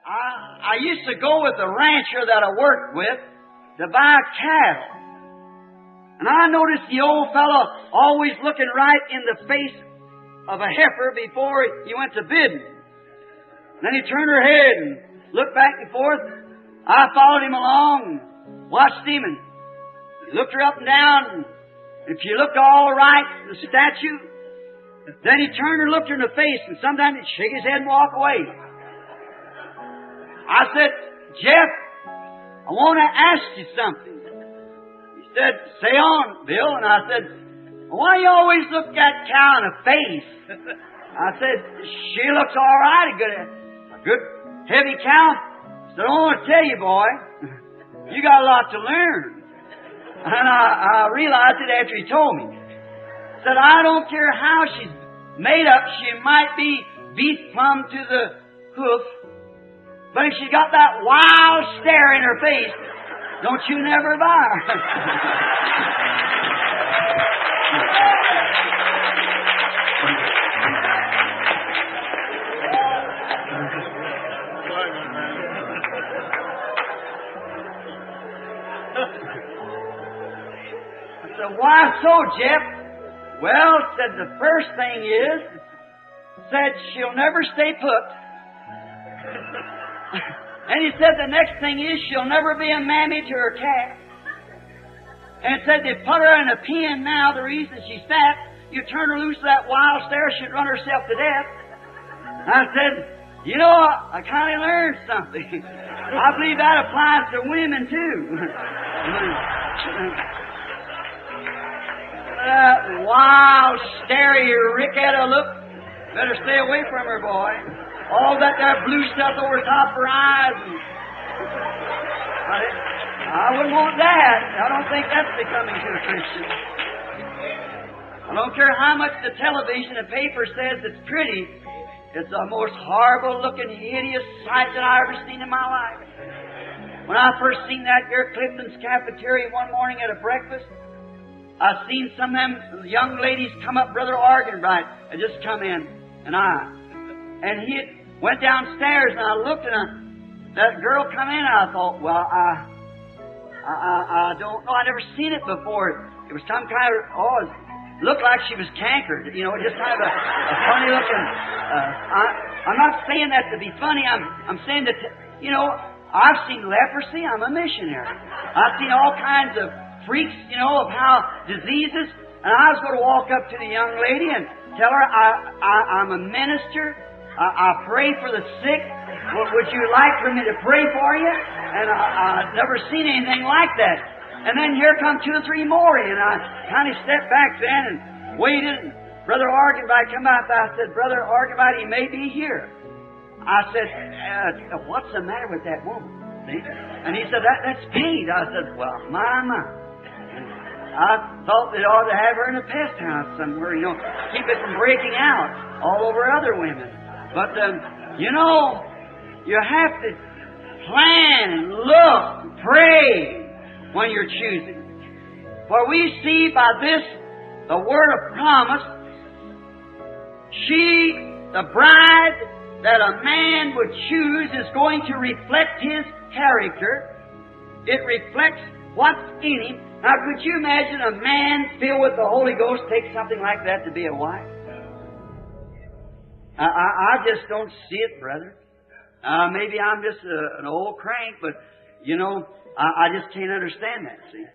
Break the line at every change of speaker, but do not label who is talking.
I used to go with a rancher that I worked with to buy cattle. And I noticed the old fellow always looking right in the face of a heifer before he went to bidding. Then he turned her head and looked back and forth. I followed him along, watched him, and looked her up and down. And if she looked all right, the statue, then he turned and looked her in the face, and sometimes he'd shake his head and walk away. I said, Jeff, I want to ask you something. He said, say on, Bill. And I said, why do you always look that cow in the face? I said, she looks all right, a good heavy cow. I said, I want to tell you, boy, you got a lot to learn. And I realized it after he told me. He said, I don't care how she's made up. She might be beat plumb to the hoof. But if she got that wild stare in her face, don't you never buy her. I said, why so, Jeff? Well, said the first thing is, said she'll never stay put. And he said the next thing is she'll never be a mammy to her calf. And said they put her in a pen now, the reason she's fat, you turn her loose to that wild stare, she'd run herself to death. I said, you know, I kind of learned something. I believe that applies to women too. That wild stare, you Ricketta look, better stay away from her, boy. All that blue stuff over top her eyes. I wouldn't want that. I don't think that's becoming to a Christian. I don't care how much the television and paper says it's pretty. It's the most horrible-looking, hideous sight that I ever seen in my life. When I first seen that here Clifton's cafeteria one morning at a breakfast, I seen some of them young ladies come up, Brother Arganbright had just come in, and he went downstairs, and I looked, and that girl come in, and I thought, well, I don't know. I never seen it before. It was some kind of, it looked like she was cankered. You know, just kind of a funny looking. I'm not saying that to be funny. I'm saying that, you know, I've seen leprosy. I'm a missionary. I've seen all kinds of freaks, you know, of how diseases. And I was going to walk up to the young lady and tell her I'm a minister. I pray for the sick. Would you like for me to pray for you? And I've never seen anything like that. And then here come 2 or 3 more, and I kind of stepped back then and waited. And Brother Arganbright come out. I said, Brother Arganbright, he may be here. I said, what's the matter with that woman? See? And he said, that's Pete. I said, well, my. I thought they ought to have her in a pest house somewhere, you know, keep it from breaking out all over other women. But, you know, you have to plan and look and pray when you're choosing. For we see by this, the word of promise, she, the bride that a man would choose, is going to reflect his character. It reflects what's in him. Now, could you imagine a man filled with the Holy Ghost take something like that to be a wife? I just don't see it, brother. Maybe I'm just an old crank, but, you know, I just can't understand that, see.